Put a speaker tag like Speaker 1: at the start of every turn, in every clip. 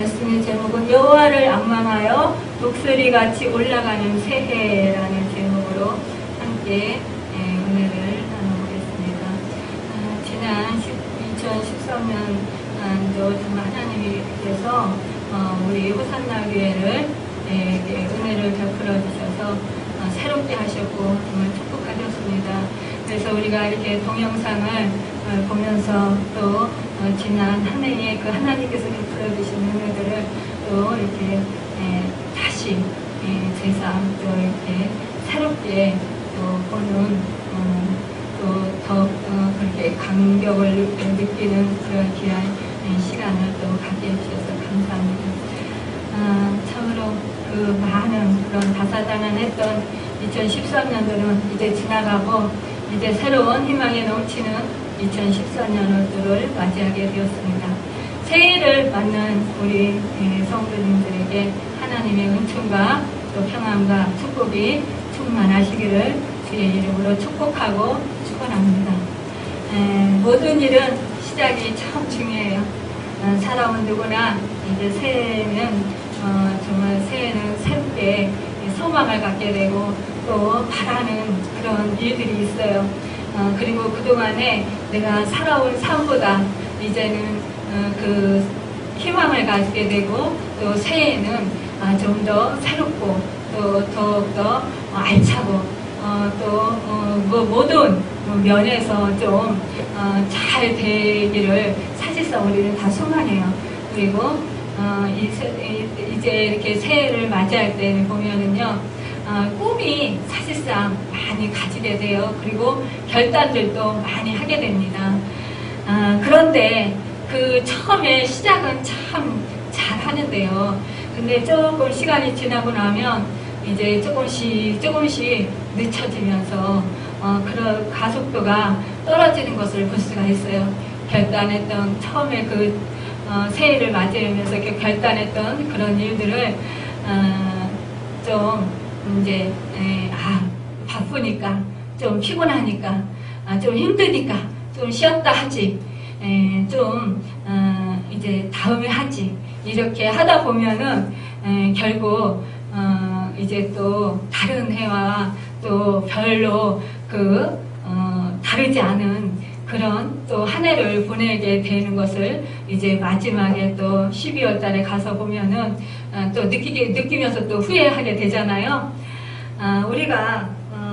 Speaker 1: 말씀의 제목은 여호와를 앙망하여 독수리같이 올라가는 새해라는 제목으로 함께 은혜를 나눠보겠습니다. 지난 2013년도 정말 하나님께서 우리 호산나 교회를 은혜를 베풀어 주셔서 새롭게 하셨고 정말 축복하셨습니다. 그래서 우리가 이렇게 동영상을 보면서 또 지난 한 해에 그 하나님께서 베풀어 주신 은혜들을 또 이렇게 다시 제삼 또 이렇게 새롭게 또 보는 또 더 그렇게 감격을 느끼는 그런 귀한 시간을 또 갖게 해주셔서 감사합니다. 참으로 그 많은 그런 다사다난했던 2013년도는 이제 지나가고 이제 새로운 희망에 넘치는 2014년도를 맞이하게 되었습니다. 새해를 맞는 우리 성도님들에게 하나님의 은총과 또 평안과 축복이 충만하시기를 주의 이름으로 축복하고 축원합니다. 모든 일은 시작이 참 중요해요. 사람은 누구나 이제 새해는 정말 새해는 새롭게 소망을 갖게 되고 또 바라는 그런 일들이 있어요. 그리고 그동안에 내가 살아온 삶보다 이제는 그 희망을 갖게 되고 또 새해에는 좀 더 새롭고 또 더욱더 알차고 또 모든 면에서 좀 잘 되기를 사실상 우리는 다 소망해요. 그리고 이제 이렇게 새해를 맞이할 때는 보면은요, 꿈이 사실상 많이 가지게 돼요. 그리고 결단들도 많이 하게 됩니다. 그런데 그 처음에 시작은 참 잘 하는데요. 근데 조금 시간이 지나고 나면 이제 조금씩 늦춰지면서 그런 가속도가 떨어지는 것을 볼 수가 있어요. 결단했던 처음에 그 새해를 맞이하면서 이렇게 결단했던 그런 일들을 좀 이제 바쁘니까 좀 피곤하니까 좀 힘드니까 좀 쉬었다 하지 좀 이제 다음에 하지 이렇게 하다 보면은 결국 이제 또 다른 해와 또 별로 다르지 않은 그런 또 한 해를 보내게 되는 것을 이제 마지막에 또 12월 달에 가서 보면은 또 느끼면서 또 후회하게 되잖아요. 우리가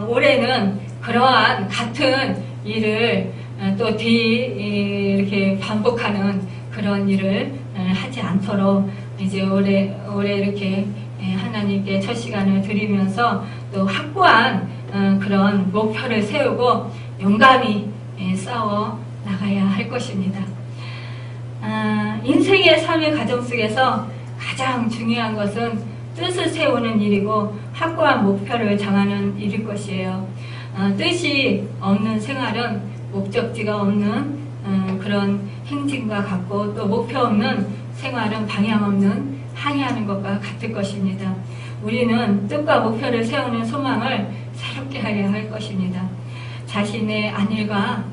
Speaker 1: 올해는 그러한 같은 일을 또 이렇게 반복하는 그런 일을 하지 않도록 이제 올해 이렇게 하나님께 첫 시간을 드리면서 또 확고한 그런 목표를 세우고 용감히 싸워 나가야 할 것입니다. 인생의 삶의 과정 속에서 가장 중요한 것은 뜻을 세우는 일이고 확고한 목표를 정하는 일일 것이에요. 뜻이 없는 생활은 목적지가 없는 그런 행진과 같고 또 목표 없는 생활은 방향 없는 항해하는 것과 같을 것입니다. 우리는 뜻과 목표를 세우는 소망을 새롭게 하려 할 것입니다. 자신의 안일과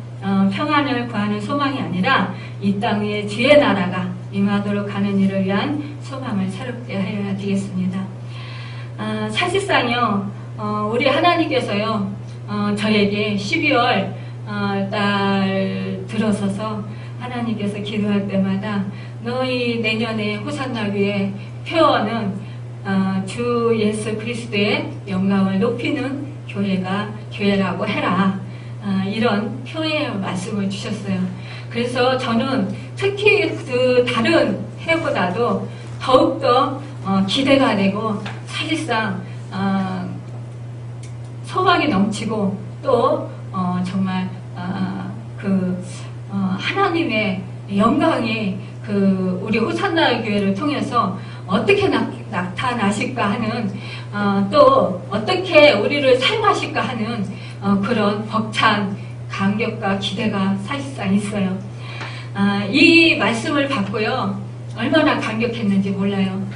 Speaker 1: 평안을 구하는 소망이 아니라 이 땅 위에 주의 나라가 임하도록 하는 일을 위한 소망을 새롭게 하여야 되겠습니다. 사실상요, 우리 하나님께서요, 저에게 12월 달 들어서서 하나님께서 기도할 때마다 너희 내년에 호산나 교회 표어는 주 예수 그리스도의 영광을 높이는 교회라고 해라. 이런 표의 말씀을 주셨어요. 그래서 저는 특히 그 다른 해보다도 더욱더 기대가 되고 사실상 소망이 넘치고 또 정말 하나님의 영광이 우리 호산나 교회를 통해서 어떻게 나타나실까 하는 또 어떻게 우리를 사용하실까 하는 그런 벅찬 감격과 기대가 사실상 있어요. 이 말씀을 받고요 얼마나 감격했는지 몰라요.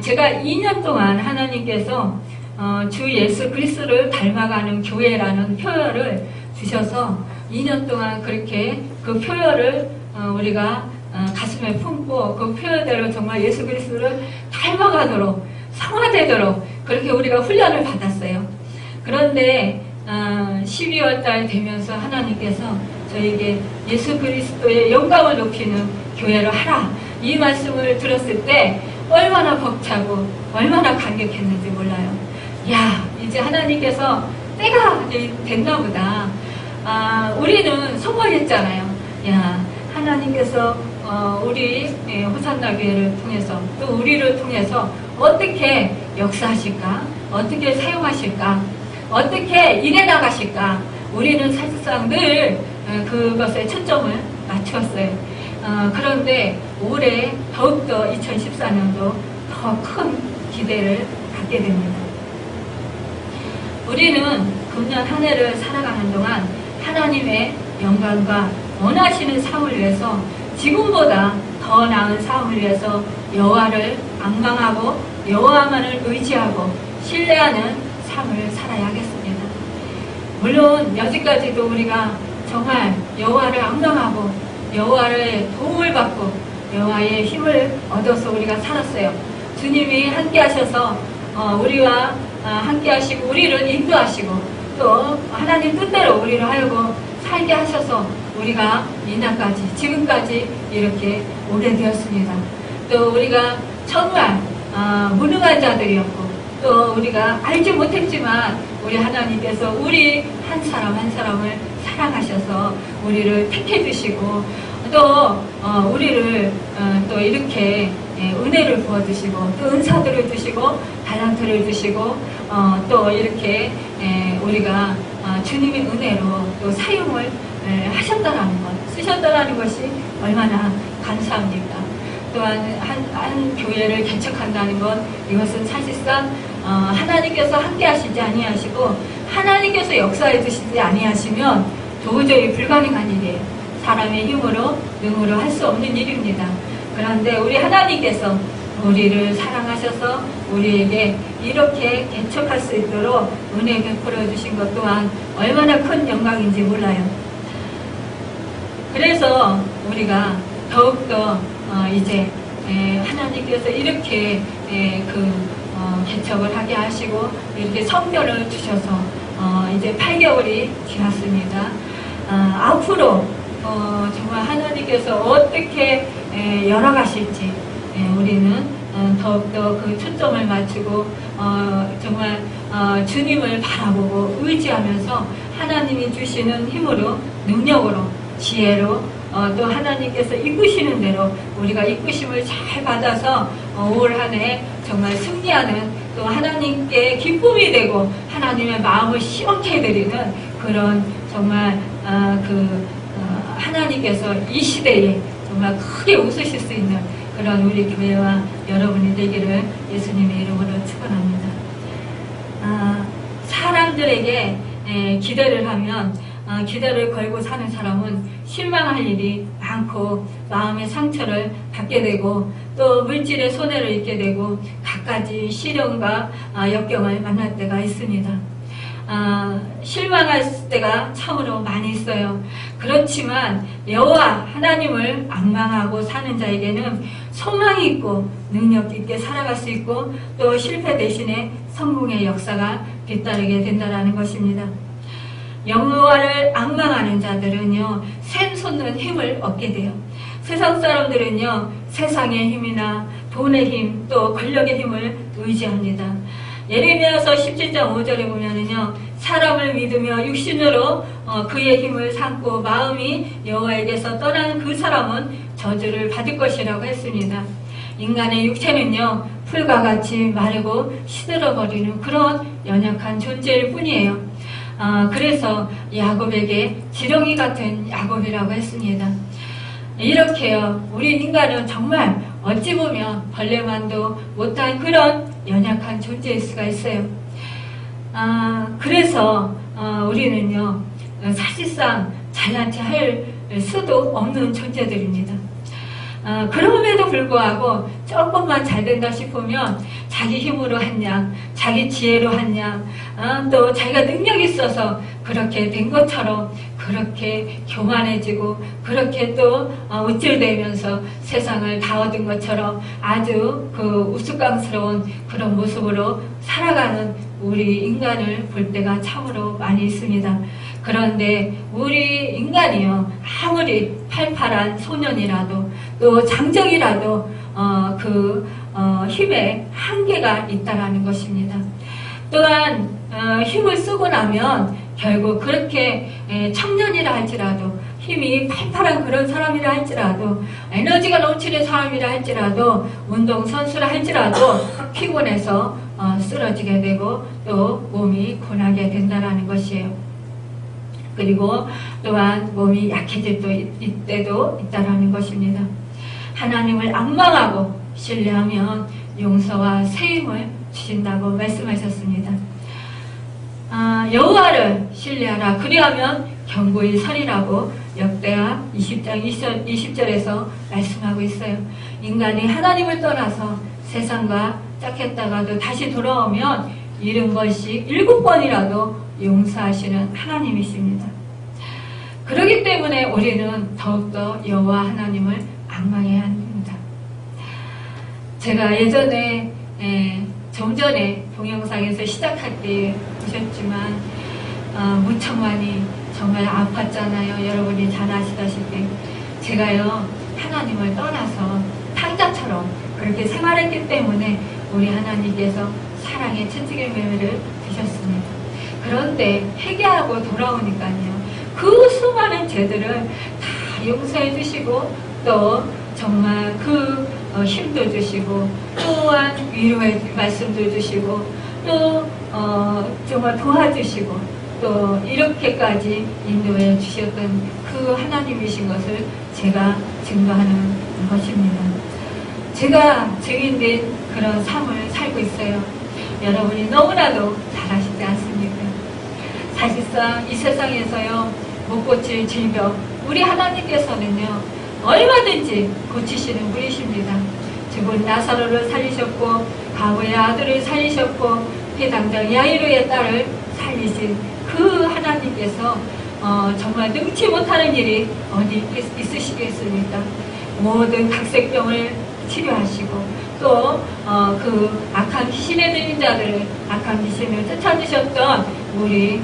Speaker 1: 제가 2년 동안 하나님께서 주 예수 그리스도를 닮아가는 교회라는 표어를 주셔서 2년 동안 그렇게 그 표어를 우리가 가슴에 품고 그 표현대로 정말 예수 그리스도를 닮아가도록 성화되도록 그렇게 우리가 훈련을 받았어요. 그런데 12월 달 되면서 하나님께서 저에게 예수 그리스도의 영광을 높이는 교회를 하라 이 말씀을 들었을 때 얼마나 벅차고 얼마나 감격했는지 몰라요. 야, 이제 하나님께서 때가 됐나 보다. 우리는 소망했잖아요. 야, 하나님께서 우리 호산나 교회를 통해서 또 우리를 통해서 어떻게 역사하실까? 어떻게 사용하실까? 어떻게 일해 나가실까? 우리는 사실상 늘 그것에 초점을 맞추었어요. 그런데 올해 더욱더 2014년도 더 큰 기대를 갖게 됩니다. 우리는 금년 한 해를 살아가는 동안 하나님의 영광과 원하시는 삶을 위해서 지금보다 더 나은 삶을 위해서 여호와를 앙망하고 여호와만을 의지하고 신뢰하는 삶을 살아야겠습니다. 물론 여지까지도 우리가 정말 여호와를 앙망하고 여호와의 도움을 받고 여호와의 힘을 얻어서 우리가 살았어요. 주님이 함께 하셔서 우리와 함께 하시고 우리를 인도하시고 또 하나님 뜻대로 우리를 하여금 살게 하셔서 우리가 이날까지 지금까지 이렇게 오래되었습니다. 또 우리가 정말 무능한 자들이었고 또 우리가 알지 못했지만 우리 하나님께서 우리 한 사람 한 사람을 사랑하셔서 우리를 택해 주시고 또 우리를 또 이렇게 은혜를 부어 주시고 또 은사들을 주시고 달란트를 주시고 또 이렇게 우리가 주님의 은혜로 또 사용을 하셨다라는 것, 쓰셨다라는 것이 얼마나 감사합니까? 또한 한 교회를 개척한다는 것, 이것은 사실상 하나님께서 함께 하시지 아니하시고 하나님께서 역사해 주시지 아니하시면 도저히 불가능한 일이에요. 사람의 힘으로 능으로 할 수 없는 일입니다. 그런데 우리 하나님께서 우리를 사랑하셔서 우리에게 이렇게 개척할 수 있도록 은혜 베풀어 주신 것 또한 얼마나 큰 영광인지 몰라요. 그래서 우리가 더욱더 이제 하나님께서 이렇게 개척을 하게 하시고 이렇게 성결을 주셔서 이제 8개월이 지났습니다. 앞으로 정말 하나님께서 어떻게 열어가실지 우리는 더욱더 그 초점을 맞추고 정말 주님을 바라보고 의지하면서 하나님이 주시는 힘으로 능력으로 지혜로 또 하나님께서 이끄시는 대로 우리가 이끄심을 잘 받아서 올 한 해 정말 승리하는 또 하나님께 기쁨이 되고 하나님의 마음을 시원케 해드리는 그런 정말 하나님께서 이 시대에 정말 크게 웃으실 수 있는 그런 우리 교회와 여러분이 되기를 예수님의 이름으로 축원합니다. 사람들에게 기대를 하면 기대를 걸고 사는 사람은 실망할 일이 많고 마음의 상처를 받게 되고 또 물질의 손해를 입게 되고 갖가지 시련과 역경을 만날 때가 있습니다. 실망할 때가 참으로 많이 있어요. 그렇지만 여호와 하나님을 앙망하고 사는 자에게는 소망이 있고 능력 있게 살아갈 수 있고 또 실패 대신에 성공의 역사가 뒤따르게 된다는 것입니다. 여호와를 앙망하는 자들은요 샘솟는 힘을 얻게 돼요. 세상 사람들은요 세상의 힘이나 돈의 힘 또 권력의 힘을 의지합니다. 예레미야서 17장 5절에 보면은요 사람을 믿으며 육신으로 그의 힘을 삼고 마음이 여호와에게서 떠나는 그 사람은 저주를 받을 것이라고 했습니다. 인간의 육체는요 풀과 같이 마르고 시들어버리는 그런 연약한 존재일 뿐이에요. 그래서 야곱에게 지렁이 같은 야곱이라고 했습니다. 이렇게요 우리 인간은 정말 어찌 보면 벌레만도 못한 그런 연약한 존재일 수가 있어요. 그래서 우리는요 사실상 잘난 체 할 수도 없는 존재들입니다. 그럼에도 불구하고 조금만 잘 된다 싶으면 자기 힘으로 했냐 자기 지혜로 했냐 또 자기가 능력이 있어서 그렇게 된 것처럼 그렇게 교만해지고 그렇게 또 우쭐대면서 세상을 다 얻은 것처럼 아주 그 우스꽝스러운 그런 모습으로 살아가는 우리 인간을 볼 때가 참으로 많이 있습니다. 그런데 우리 인간이요, 아무리 팔팔한 소년이라도 또 장정이라도 힘에 한계가 있다라는 것입니다. 또한 힘을 쓰고 나면 결국 그렇게 청년이라 할지라도 힘이 팔팔한 그런 사람이라 할지라도 에너지가 넘치는 사람이라 할지라도 운동선수라 할지라도 피곤해서 쓰러지게 되고 또 몸이 고나게 된다는 것이에요. 그리고 또한 몸이 약해질 때도 있다는 것입니다. 하나님을 앙망하고 신뢰하면 용서와 세임을 주신다고 말씀하셨습니다. 여호와를 신뢰하라. 그리하면 견고히 서리라고 역대하 20장 20절에서 말씀하고 있어요. 인간이 하나님을 떠나서 세상과 짝했다가도 다시 돌아오면 70번씩 7번이라도 용서하시는 하나님이십니다. 그렇기 때문에 우리는 더욱더 여호와 하나님을 앙망해야 합니다. 제가 예전에 좀 전에 동영상에서 시작할 때 보셨지만 무척 많이 정말 아팠잖아요. 여러분이 잘 아시다시피 제가요 하나님을 떠나서 탕자처럼 그렇게 생활했기 때문에 우리 하나님께서 사랑의 천지개미를 주셨습니다. 그런데 회개하고 돌아오니까요 그 수많은 죄들을 다 용서해 주시고 또 정말 그 힘도 주시고 또한 위로의 말씀도 주시고 또 정말 도와주시고 또 이렇게까지 인도해 주셨던 그 하나님이신 것을 제가 증거하는 것입니다. 제가 증인된 그런 삶을 살고 있어요. 여러분이 너무나도 잘 아시지 않습니까? 사실상 이 세상에서요 못 고칠 질병 우리 하나님께서는요 얼마든지 고치시는 분이십니다. 죽은 나사로를 살리셨고 가부의 아들을 살리셨고 회당장 야이로의 딸을 살리신 그 하나님께서 정말 능치 못하는 일이 어디 있으시겠습니까? 모든 각색병을 치료하시고 또 그 악한 귀신에 들린 자들을 악한 귀신을 쫓아주셨던 우리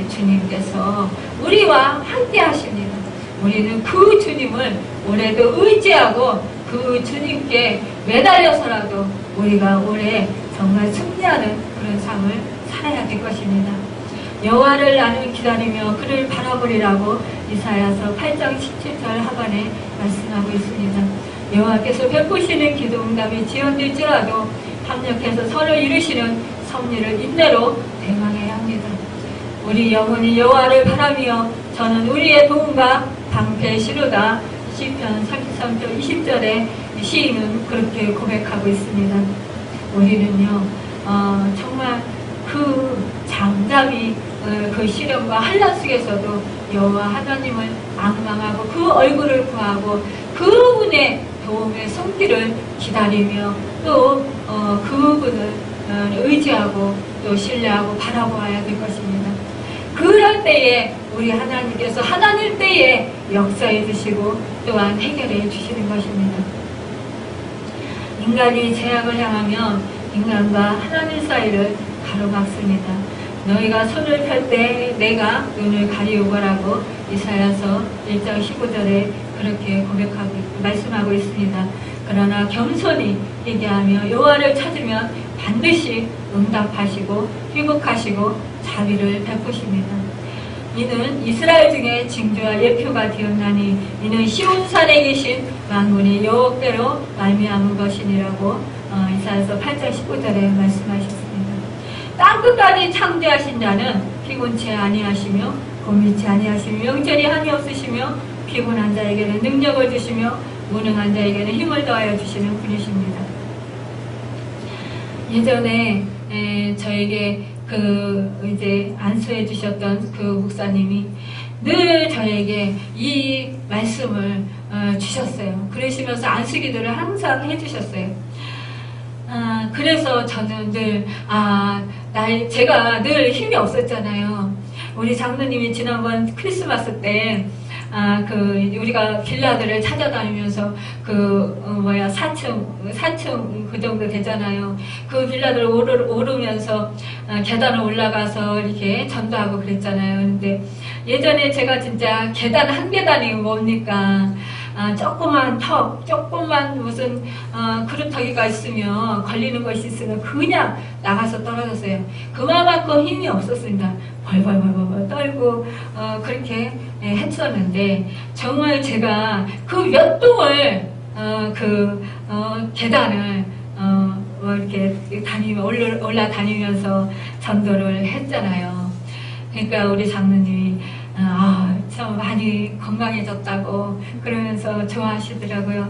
Speaker 1: 주님께서 우리와 함께 하십니다. 우리는 그 주님을 올해도 의지하고 그 주님께 매달려서라도 우리가 올해 정말 승리하는 그런 삶을 살아야 될 것입니다. 여호와를 나는 기다리며 그를 바라보리라고 이사야서 8장 17절 하반에 말씀하고 있습니다. 여호와께서 베푸시는 기도 응답이 지연될지라도 합력해서 선을 이루시는 섭리를 인내로 대망해야 합니다. 우리 영혼이 여호와를 바라며 저는 우리의 도움과 방패시로다. 시편 33편 20절에 시인은 그렇게 고백하고 있습니다. 우리는요 정말 그 장자비 그 시련과 환난 속에서도 여호와 하나님을 앙망하고 그 얼굴을 구하고 그분의 도움의 손길을 기다리며 또 그분을 의지하고 또 신뢰하고 바라보아야 될 것입니다. 그럴 때에 우리 하나님께서 하나님 때에 역사해 주시고 또한 해결해 주시는 것입니다. 인간이 죄악을 향하면 인간과 하나님 사이를 가로막습니다. 너희가 손을 펼 때 내가 눈을 가리우거라고 이사야서 1장 15절에 그렇게 고백하고 말씀하고 있습니다. 그러나 겸손히 얘기하며 여호와를 찾으면 반드시 응답하시고 회복하시고 자비를 베푸십니다. 이는 이스라엘 중에 징조와 예표가 되었나니 이는 시온산에 계신 만군의 여호와께로 말미암은 것이니라고 이사야서 8장 19절에 말씀하셨습니다. 땅끝까지 창조하신 자는 피곤치 아니하시며 고민치 아니하시며 영절이 한이 없으시며 피곤한 자에게는 능력을 주시며 무능한 자에게는 힘을 더하여 주시는 분이십니다. 예전에 저에게 이제 안수해 주셨던 그 목사님이 늘 저에게 이 말씀을 주셨어요. 그러시면서 안수기도를 항상 해주셨어요. 그래서 저는 늘 제가 늘 힘이 없었잖아요. 우리 장로님이 지난번 크리스마스 때 우리가 빌라들을 찾아다니면서 4층 그 정도 되잖아요. 그 빌라들 오르면서 계단을 올라가서 이렇게 전도하고 그랬잖아요. 근데 예전에 제가 진짜 계단 한 계단이 뭡니까? 조그만 턱, 조그만 무슨 그루터기가 있으면 걸리는 것이 있으면 그냥 나가서 떨어졌어요. 그만큼 힘이 없었습니다. 벌벌 떨고 그렇게 했었는데 정말 제가 그 몇 동을 계단을 이렇게 올라다니면서 전도를 했잖아요. 그러니까 우리 장로님이 참 많이 건강해졌다고 그러면서 좋아하시더라고요.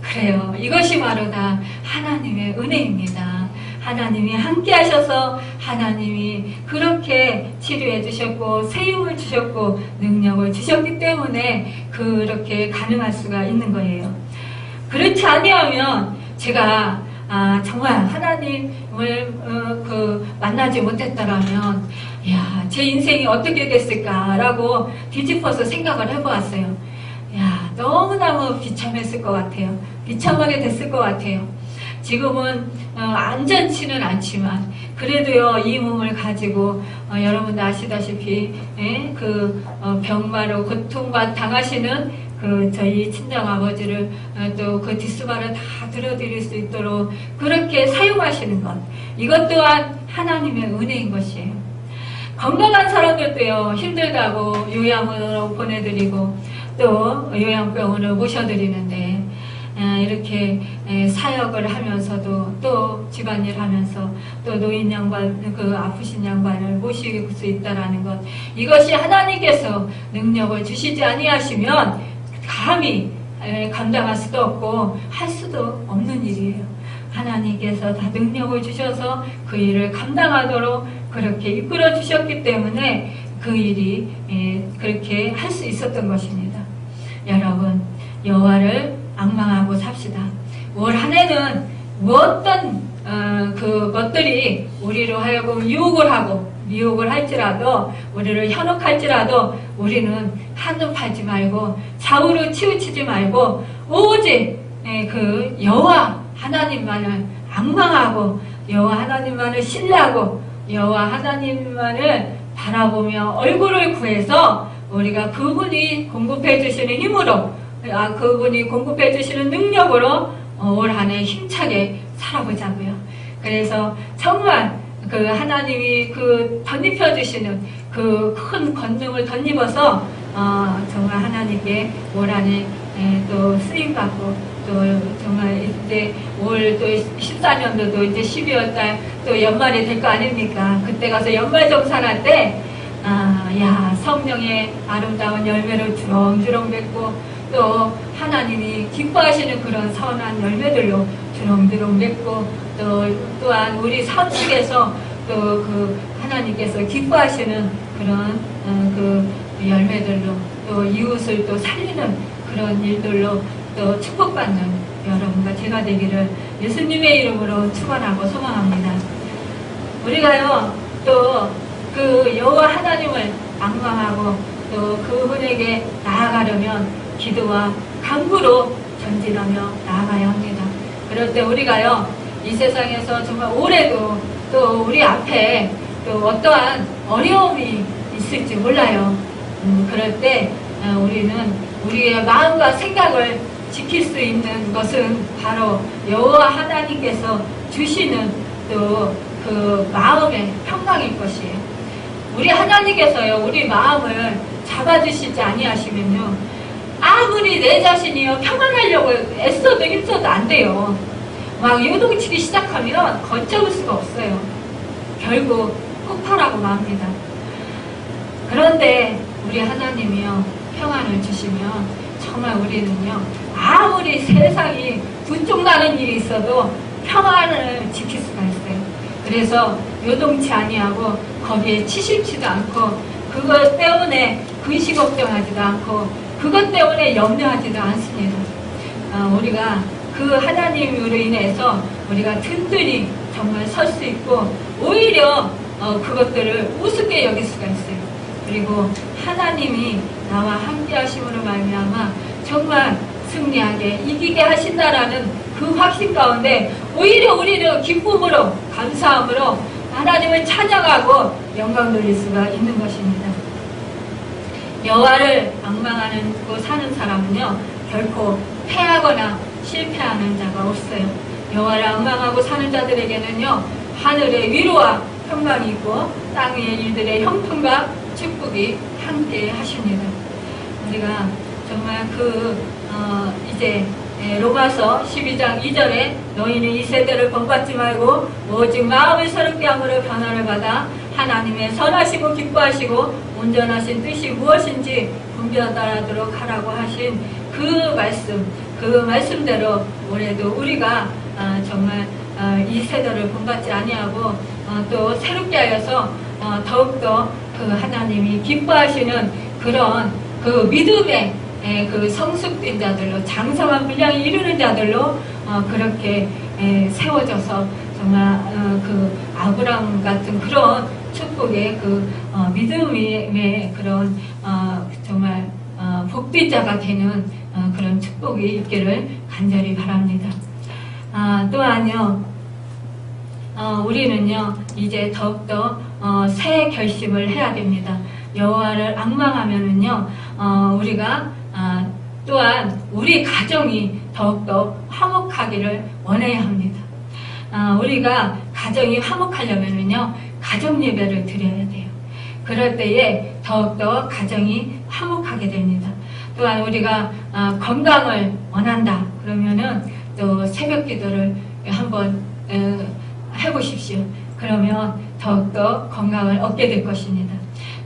Speaker 1: 그래요. 이것이 바로 다 하나님의 은혜입니다. 하나님이 함께 하셔서 하나님이 그렇게 치료해 주셨고 세움을 주셨고 능력을 주셨기 때문에 그렇게 가능할 수가 있는 거예요. 그렇지 아니하면 제가 정말 하나님을 만나지 못했더라면 제 인생이 어떻게 됐을까라고 뒤집어서 생각을 해보았어요. 너무너무 비참했을 것 같아요. 비참하게 됐을 것 같아요. 지금은 안전치는 않지만 그래도요 이 몸을 가지고 여러분도 아시다시피 병마로 고통만 당하시는 저희 친정아버지를 또 그 뒷수발을 다 들어드릴 수 있도록 그렇게 사용하시는 것, 이것 또한 하나님의 은혜인 것이에요. 건강한 사람들도요 힘들다고 요양으로 보내드리고 또 요양병원을 모셔드리는데 이렇게 사역을 하면서도 또 집안일 하면서 또 노인 양반, 아프신 양반을 모실 수 있다라는 것, 이것이 하나님께서 능력을 주시지 아니하시면 감히 감당할 수도 없고 할 수도 없는 일이에요. 하나님께서 다 능력을 주셔서 그 일을 감당하도록 그렇게 이끌어 주셨기 때문에 그 일이 그렇게 할 수 있었던 것입니다. 여러분, 여호와를 앙망하고 삽시다. 올 한 해는 어떤 것들이 우리로 하여금 유혹을 하고 미혹을 할지라도 우리를 현혹할지라도 우리는 한눈 팔지 말고 좌우로 치우치지 말고 오직 그 여호와 하나님만을 앙망하고 여호와 하나님만을 신뢰하고 여호와 하나님만을 바라보며 얼굴을 구해서 우리가 그분이 공급해 주시는 힘으로 그분이 공급해 주시는 능력으로 올 한 해 힘차게 살아보자고요. 그래서 정말 그 하나님이 덧입혀 주시는 그 큰 권능을 덧입어서 정말 하나님께 올 한 해 또 쓰임 받고 또 정말 이제 올 또 14년도도 이제 12월 달 또 연말이 될 거 아닙니까? 그때 가서 연말 정산할 때 성령의 아름다운 열매를 주렁주렁 맺고 또 하나님이 기뻐하시는 그런 선한 열매들로 주렁주렁 맺고 또한 우리 삶 속에서 또 하나님께서 기뻐하시는 그런 열매들로 또 이웃을 또 살리는 그런 일들로 또 축복받는 여러분과 제가 되기를 예수님의 이름으로 축원하고 소망합니다. 우리가요 또 여호와 하나님을 앙망하고 또 그분에게 나아가려면 기도와 간구로 전진하며 나아가야 합니다. 그럴 때 우리가요 이 세상에서 정말 올해도 또 우리 앞에 또 어떠한 어려움이 있을지 몰라요. 그럴 때 우리는 우리의 마음과 생각을 지킬 수 있는 것은 바로 여호와 하나님께서 주시는 또 그 마음의 평강일 것이에요. 우리 하나님께서요 우리 마음을 잡아주시지 아니하시면요 아무리 내 자신이요 평안하려고 애써도 힘써도 안 돼요. 막 요동치기 시작하면 걷잡을 수가 없어요. 결국 폭발하고 맙니다. 그런데 우리 하나님이요 평안을 주시면 정말 우리는요 아무리 세상이 분종나는 일이 있어도 평안을 지킬 수가 있어요. 그래서 요동치 아니하고 거기에 치실지도 않고 그것 때문에 근시 걱정하지도 않고 그것 때문에 염려하지도 않습니다. 우리가 그 하나님으로 인해서 우리가 든든히 정말 설 수 있고 오히려 그것들을 우습게 여길 수가 있어요. 그리고 하나님이 나와 함께 하심으로 말미암아 정말 승리하게 이기게 하신다라는 그 확신 가운데 오히려 우리는 기쁨으로 감사함으로 하나님을 찬양하고 영광 돌릴 수가 있는 것입니다. 여호와를 앙망하고 사는 사람은요 결코 패하거나 실패하는 자가 없어요. 여호와를 앙망하고 사는 자들에게는요 하늘의 위로와 평강이 있고 땅 위의 일들의 형통과 축복이 함께 하십니다. 우리가 정말 이제 로마서 12장 2절에 너희는 이 세대를 본받지 말고 오직 마음을 새롭게 함으로 변화를 받아 하나님의 선하시고 기뻐하시고 온전하신 뜻이 무엇인지 분별하도록 하라고 하신 그 말씀대로 올해도 우리가 정말 이 세대를 본받지 아니하고 또 새롭게 하여서 더욱더 그 하나님이 기뻐하시는 그런 그 믿음의 그 성숙된 자들로 장성한 분량에 이르는 자들로 그렇게 세워져서 정말 그 아브라함 같은 그런 축복의 그 믿음의 그런 정말 복된 자가 되는 그런 축복이 있기를 간절히 바랍니다. 또한요 우리는요 이제 더욱더 새 결심을 해야 됩니다. 여호와를 앙망하면은요 우리가 또한 우리 가정이 더욱더 화목하기를 원해야 합니다. 우리가 가정이 화목하려면은요 가정 예배를 드려야 돼요. 그럴 때에 더욱더 가정이 화목하게 됩니다. 또한 우리가 건강을 원한다 그러면은 또 새벽 기도를 한번 해보십시오. 그러면 더욱더 건강을 얻게 될 것입니다.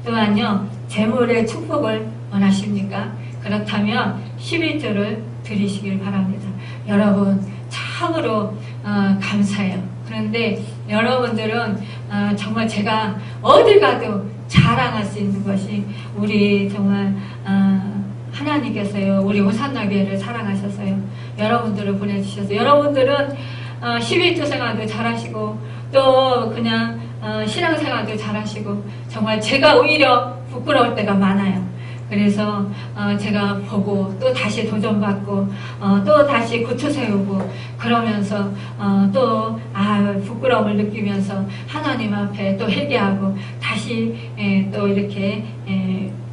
Speaker 1: 또한요 재물의 축복을 원하십니까? 그렇다면 11조를 드리시길 바랍니다. 여러분 참으로 감사해요. 그런데 여러분들은 정말 제가 어딜 가도 자랑할 수 있는 것이 우리 정말 하나님께서요 우리 오산나교회를 사랑하셔서요 여러분들을 보내주셔서 여러분들은 11조 생활도 잘하시고 또 그냥 신앙생활도 잘하시고 정말 제가 오히려 부끄러울 때가 많아요. 그래서 제가 보고 또 다시 도전받고 또 다시 고쳐세우고 그러면서 또 부끄러움을 느끼면서 하나님 앞에 또 회개하고 다시 또 이렇게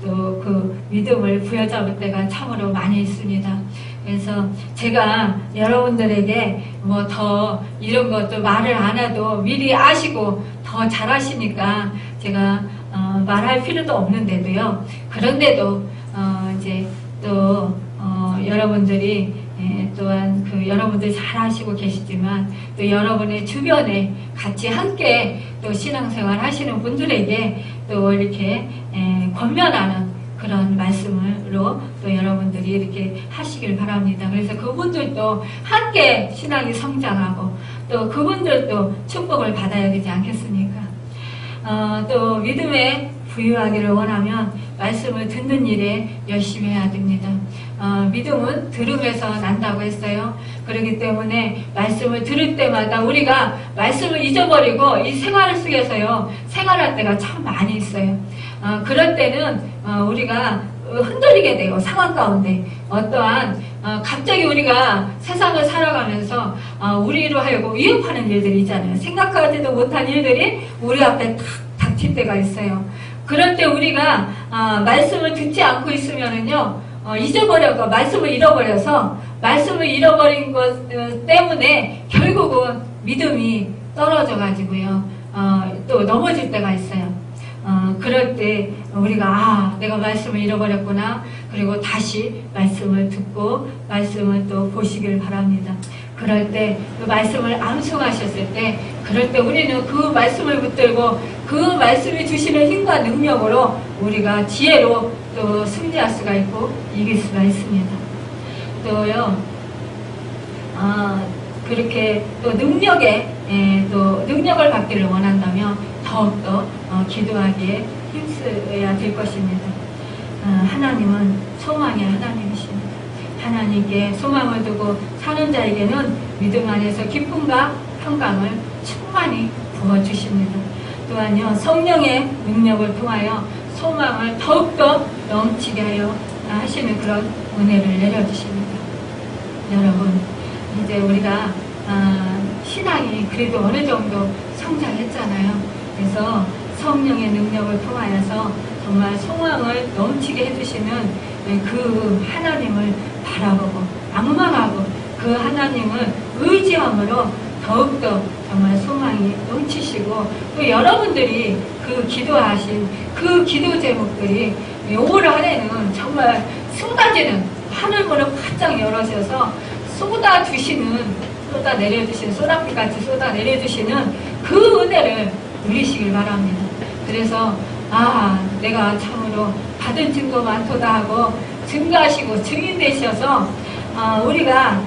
Speaker 1: 또 그 믿음을 부여잡을 때가 참으로 많이 있습니다. 그래서 제가 여러분들에게 뭐 더 이런 것도 말을 안 해도 미리 아시고 더 잘하시니까 제가 말할 필요도 없는데도요. 그런데도 이제 또 여러분들이 또한 그 여러분들 잘 아시고 계시지만 또 여러분의 주변에 같이 함께 또 신앙생활 하시는 분들에게 또 이렇게 권면하는 그런 말씀으로 또 여러분들이 이렇게 하시길 바랍니다. 그래서 그분들도 함께 신앙이 성장하고 또 그분들도 축복을 받아야 되지 않겠습니까? 또 믿음에 부유하기를 원하면 말씀을 듣는 일에 열심히 해야 됩니다. 믿음은 들음에서 난다고 했어요. 그렇기 때문에 말씀을 들을 때마다 우리가 말씀을 잊어버리고 이 생활 속에서요 생활할 때가 참 많이 있어요. 그럴 때는 우리가 흔들리게 돼요. 상황 가운데 어떠한 갑자기 우리가 세상을 살아가면서 우리로 하여금 위협하는 일들이 있잖아요. 생각하지도 못한 일들이 우리 앞에 탁 닥칠 때가 있어요. 그럴 때 우리가 말씀을 듣지 않고 있으면은요 잊어버려서 말씀을 잃어버려서 말씀을 잃어버린 것 때문에 결국은 믿음이 떨어져 가지고요 또 넘어질 때가 있어요. 그럴 때 우리가 내가 말씀을 잃어버렸구나. 그리고 다시 말씀을 듣고 말씀을 또 보시길 바랍니다. 그럴 때 그 말씀을 암송하셨을 때 그럴 때 우리는 그 말씀을 붙들고 그 말씀이 주시는 힘과 능력으로 우리가 지혜로 또 승리할 수가 있고 이길 수가 있습니다. 또요 그렇게 또 능력을 받기를 원한다면 더욱더 기도하기에 힘써야 될 것입니다. 하나님은 소망의 하나님이십니다. 하나님께 소망을 두고 사는 자에게는 믿음 안에서 기쁨과 평강을 충만히 부어주십니다. 또한요 성령의 능력을 통하여 소망을 더욱더 넘치게 하여 하시는 그런 은혜를 내려주십니다. 여러분, 이제 우리가 신앙이 그래도 어느 정도 성장했잖아요. 그래서 성령의 능력을 통하여서 정말 소망을 넘치게 해주시는 그 하나님을 바라보고 악망하고 그 하나님을 의지함으로 더욱더 정말 소망이 넘치시고, 또 여러분들이 그 기도하신 그 기도 제목들이 올 한해는 정말 쏟아지는, 하늘문을 활짝 열어셔서 쏟아내려주시는, 쏟아비같이 쏟아내려주시는 그 은혜를 누리시길 바랍니다. 그래서 내가 참으로 받은 증거 많도다 하고 증거하시고 증인 되셔서 우리가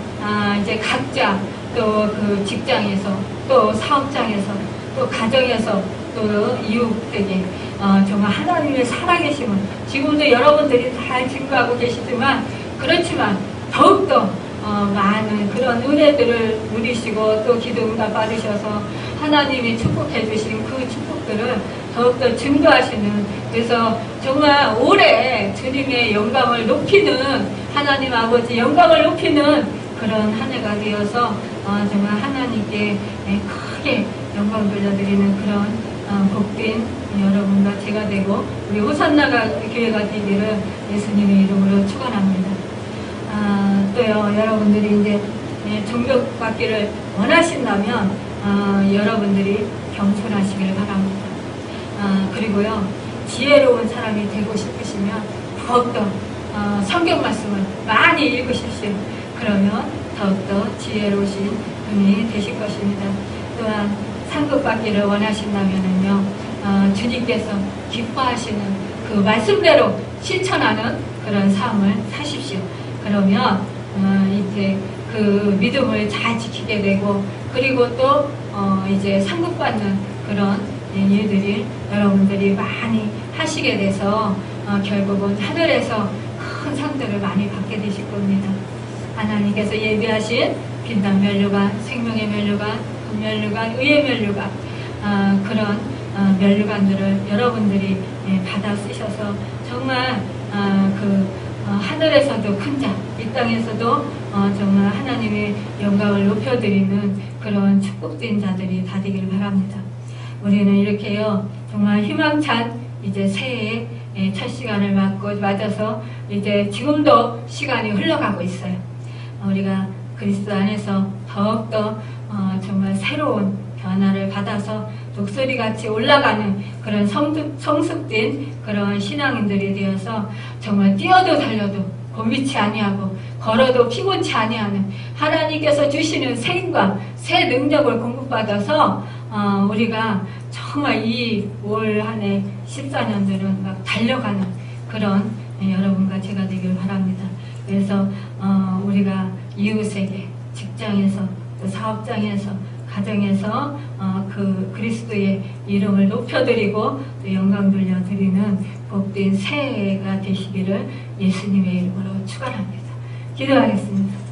Speaker 1: 이제 각자 또 그 직장에서 또 사업장에서 또 가정에서 또 이웃에게 정말 하나님의 살아계심을 지금도 여러분들이 잘 증거하고 계시지만, 그렇지만 더욱더 많은 그런 은혜들을 누리시고 또 기도 응답 받으셔서 하나님이 축복해 주신 그 축복들을 더욱더 증거하시는, 그래서 정말 올해 주님의 영광을 높이는, 하나님 아버지 영광을 높이는 그런 한 해가 되어서 정말 하나님께 크게 영광 돌려드리는 그런 복된 여러분과 제가 되고 우리 호산나가 교회가 되기를 예수님의 이름으로 축원합니다. 또요, 여러분들이 이제 존경받기를 원하신다면 여러분들이 겸손하시기를 바랍니다. 그리고요, 지혜로운 사람이 되고 싶으시면 더욱더 성경 말씀을 많이 읽으십시오. 그러면 더욱더 지혜로우신 분이 되실 것입니다. 또한 상급받기를 원하신다면요, 주님께서 기뻐하시는 그 말씀대로 실천하는 그런 삶을 사십시오. 그러면 이제 그 믿음을 잘 지키게 되고, 그리고 또 이제 상급받는 그런 일들이 여러분들이 많이 하시게 돼서 결국은 하늘에서 큰 상들을 많이 받게 되실 겁니다. 하나님께서 예비하신 빛난 면류관, 생명의 면류관, 면류관, 의의 면류관, 그런 면류관들을 여러분들이 받아 쓰셔서 정말 그 하늘에서도 큰 자, 이 땅에서도 정말 하나님의 영광을 높여드리는 그런 축복된 자들이 다 되기를 바랍니다. 우리는 이렇게요, 정말 희망찬 이제 새해의 첫 시간을 맞아서 이제 지금도 시간이 흘러가고 있어요. 우리가 그리스도 안에서 더욱더 정말 새로운 변화를 받아서 독수리같이 올라가는 그런 성숙된 그런 신앙인들이 되어서 정말 뛰어도 달려도 곤비치 아니하고 걸어도 피곤치 아니하는 하나님께서 주시는 새 힘과 새 능력을 공급받아서 우리가 정말 이 올 한해 14년들은 막 달려가는 그런 여러분과 제가 되길 바랍니다. 그래서 우리가 이웃에게, 직장에서, 또 사업장에서, 가정에서 그 그리스도의 이름을 높여드리고 또 영광 돌려드리는 복된 새해가 되시기를 예수님의 이름으로 축원합니다. 기도하겠습니다.